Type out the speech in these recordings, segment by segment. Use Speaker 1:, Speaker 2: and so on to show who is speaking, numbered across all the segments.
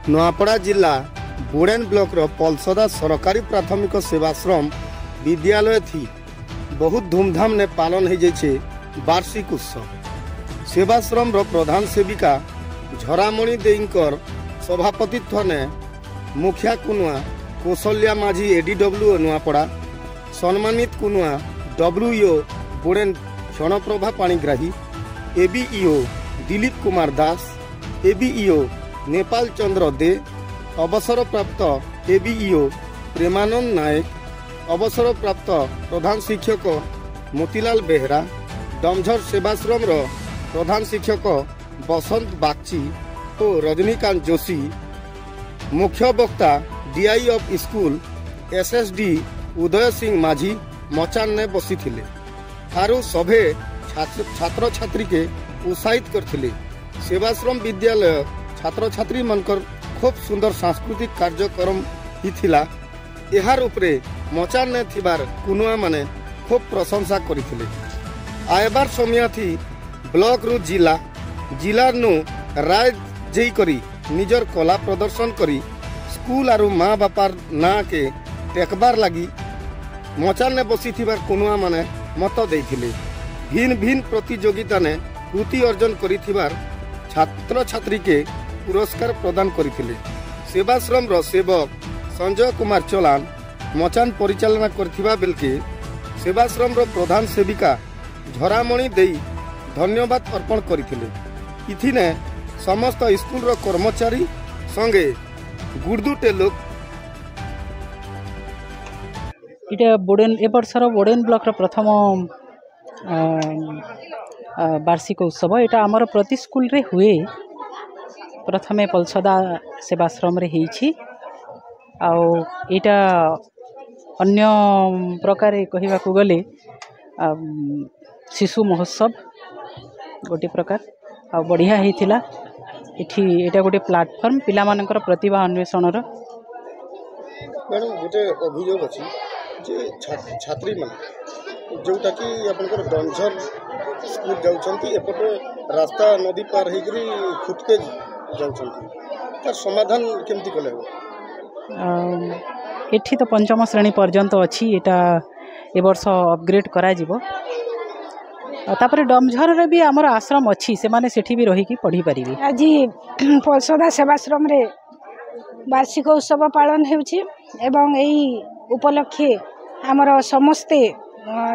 Speaker 1: नूआपड़ा जिला बोडेन ब्लॉक रो पलसदा सरकारी प्राथमिक सेवाश्रम विद्यालय थी बहुत धूमधाम ने पालन हो जाए वार्षिक उत्सव। सेवाश्रम रो प्रधान सेविका झरामणि देईकर सभापतित्व ने मुखिया कुनुआ कौशल्या माझी एडीडब्ल्यू नूआपड़ा सम्मानित कुनुआ डब्ल्यूओ बोडेन क्षणप्रभा पाणीग्राही एबीईओ दिलीप कुमार दास एबीईओ नेपाल चंद्र दे अवसर प्राप्त एबीईओ प्रेमानंद नायक अवसर प्राप्त प्रधान शिक्षक मोतीलाल बेहरा डमझर सेवाश्रम रो प्रधान शिक्षक बसंत बागची और रजनीकांत जोशी मुख्य वक्ता DI of school SSD Uday Singh माझी मचान ने बसी थिले थारू सभे छात्र छात्री के उत्साहित करथिले। सेवाश्रम विद्यालय छात्र छात्री मनकर खूब सुंदर सांस्कृतिक कार्यक्रम ही थिला। एहार उपरे मचान ने थिबार कुनुआ माने खूब प्रशंसा करिथिले। आयबार समय थी ब्लॉक रु जिला नु राय जई करी निजर कला प्रदर्शन करी स्कूल आरु माँ बापार ना के टेकबार लगी मचान ने बसी थिबार कुनुआ माने मत देथिले। भिन्न भिन्न प्रतियोगिता ने कृति अर्जन करिथिबार छात्र छात्री के पुरस्कार प्रदान करिथिले। सेवाश्रम रो सेवक संजय कुमार चौलान मचान परिचालना करथिबा बेलके सेवाश्रम रो प्रधान सेविका झरामणि देई धन्यवाद अर्पण करिथिले। इथिने समस्त स्कूल रो कर्मचारी संगे गुर्दुटे लोक
Speaker 2: इटा बोडेन ए वर्षर बोडेन ब्लॉक प्रथम वार्षिक उत्सव एटा आमर प्रति स्कूल रे हुए प्रथमे पलसदा सेवाश्रम रे हेछि आउ एटा अन्य प्रकार कहवा को गले शिशु महोत्सव गोटे प्रकार आ बढ़िया हेतिला। इठी एटा गोटे प्लेटफॉर्म पिला मानकर प्रतिभा अन्वेषण रो
Speaker 1: मैडम गोटे अभियोग अछि जे छात्री माने जोटा कि आपनकर डंझर स्कूल जाउछंती एपटे रास्ता नदी पार हेकरी खुदके जाउछंती तार समाधान केमती कले हो?
Speaker 2: एठी तो पंचम श्रेणी पर्यंत अछि एटा ए वर्ष अपग्रेड करा जिवो। तापर डमझर रे भी हमर आश्रम अछि से माने सेठी भी रही की पढ़ी परिबे।
Speaker 3: आज पलसदा सेवाश्रम रे वार्षिक उत्सव पालन हेउछि एवं एई उपलक्षे हमर समस्ते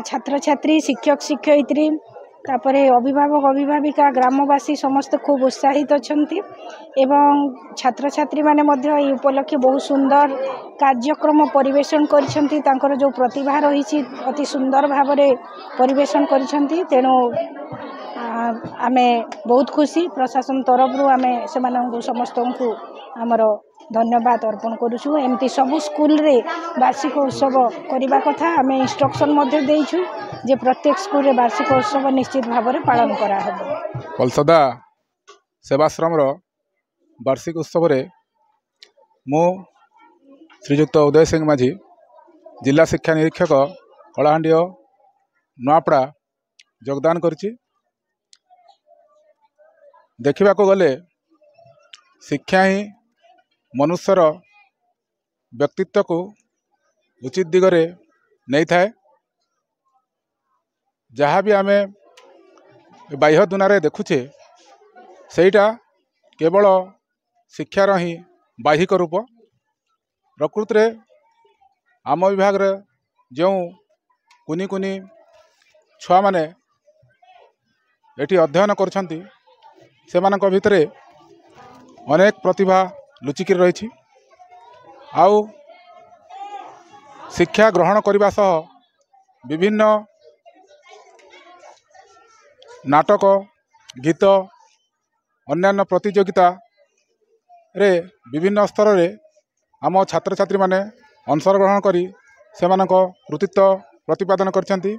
Speaker 3: छात्र छात्री शिक्षक शिक्षयित्री तापरे अभिभावक अभिभाविका ग्रामवासी समस्त खूब उत्साहित अछंती एवं छात्र छात्री माने मध्य एई उपलक्षे बहुत सुंदर कार्यक्रम परिवेशन करिसंती। तांकर जो प्रतिभा रहिछि अति सुंदर भाबरे परिवेशन करिसंती। तेणु आमे बहुत खुशी प्रशासन तरफ रु आमे सेमानंकु समस्तंकु हमर धन्यवाद अर्पण करूछु। एमती सब स्कूल रे वार्षिक उत्सव करिबा कथा आमे इंस्ट्रक्शन मध्ये देइछु जे प्रत्येक स्कूल रे वार्षिक उत्सव निश्चित भाव में पालन करा हबो।
Speaker 4: पलसदा सेवाश्रम रो वार्षिक उत्सव रे मो श्रीयुक्त उदय सिंह माझी जिला शिक्षा निरीक्षक कलाहांडी नूआपड़ा योगदान करछि। देखा गले शिक्षा ही मनुष्यर व्यक्तित्व को उचित दिगरे नहीं थाए। जहाँ भी आमे बाह्य दुनिया देखुचे सेटा केवल शिक्षार ही बाहिक रूप। प्रकृत रे आम विभाग रे जो कुनी कुनी छुआ माने एटी अध्ययन करछंती सेमानक भितरे अनेक प्रतिभा लुचिकी रही। आउ शिक्षा ग्रहण करने सह विभिन्न नाटक गीत अन्यान्य प्रतियोगिता रे विभिन्न स्तर रे आम छात्र छात्री माने अंशग्रहण करी सेमानक कृतित्व प्रतिपादन करछंती।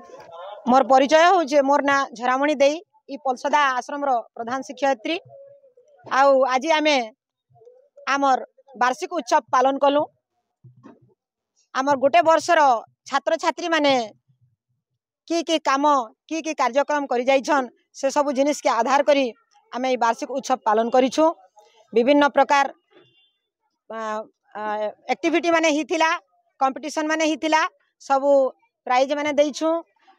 Speaker 5: मोर परिचय होचे मोर ना झरामणि देई ई पलसदा आश्रम रो प्रधान शिक्षयित्री। आउ आज आमे आमर वार्षिक उत्सव पालन कलु। आमर गोटे वर्षर छात्र छात्री माने की काम की कार्यक्रम करि जाइछन से सब जिनिस के आधार करी आमे वार्षिक उत्सव पालन करिछु। विभिन्न प्रकार एक्टिविटी माने ही थिला कंपटीशन माने ही थिला सबु प्राइज माने देइछु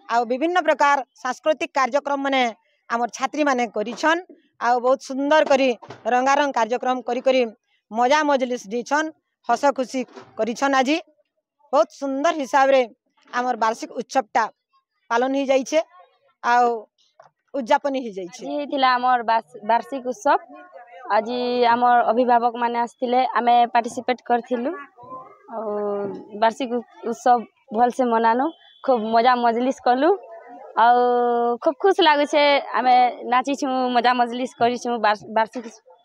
Speaker 5: आ विभिन्न प्रकार सांस्कृतिक कार्यक्रम माने हमर छात्री माने करिछन आ बहुत सुंदर करी रंगारंग कार्यक्रम करी करी मजा मजलिस दीछन हस खुशी करिछन। आज बहुत सुंदर हिसाब रे हमर वार्षिक उत्सवटा पालन ही जाइछे आ उद्यापन ही जाइछे।
Speaker 6: आज हेतिला हमर वार्षिक उत्सव आज हमर अभिभावक माने आस्थिले आमे पार्टिसिपेट करथिलु और वार्षिक उत्सव भल से मनानु खूब मजा मजलिस कलु और खूब खुश लागै छे आमे नाची छु मजा मजलिस करी छु वार्षिक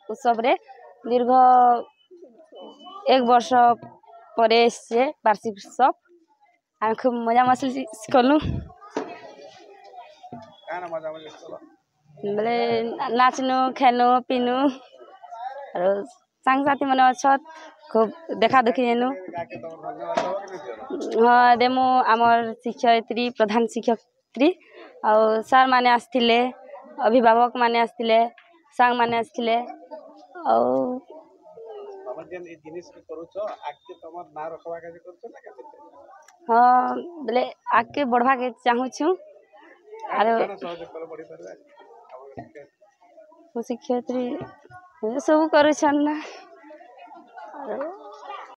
Speaker 6: उत्सव रे दीर्घ 1 वर्ष परे से वार्षिक उत्सव आमे खूब मजा मजलिस कलु बोले नाचनु खेलनु पिनु और संग साथी मन अछत खूब देखा देखी हेनु। हाँ देमु आमर शिक्षयित्री प्रधान शिक्षयित्री और सर माने आस्थिले अभिभावक माने आस्थिले संग माने आस्थिले और हाँ बोले आगे बढ़वा के चाहू छु शिक्षयित्री सब कर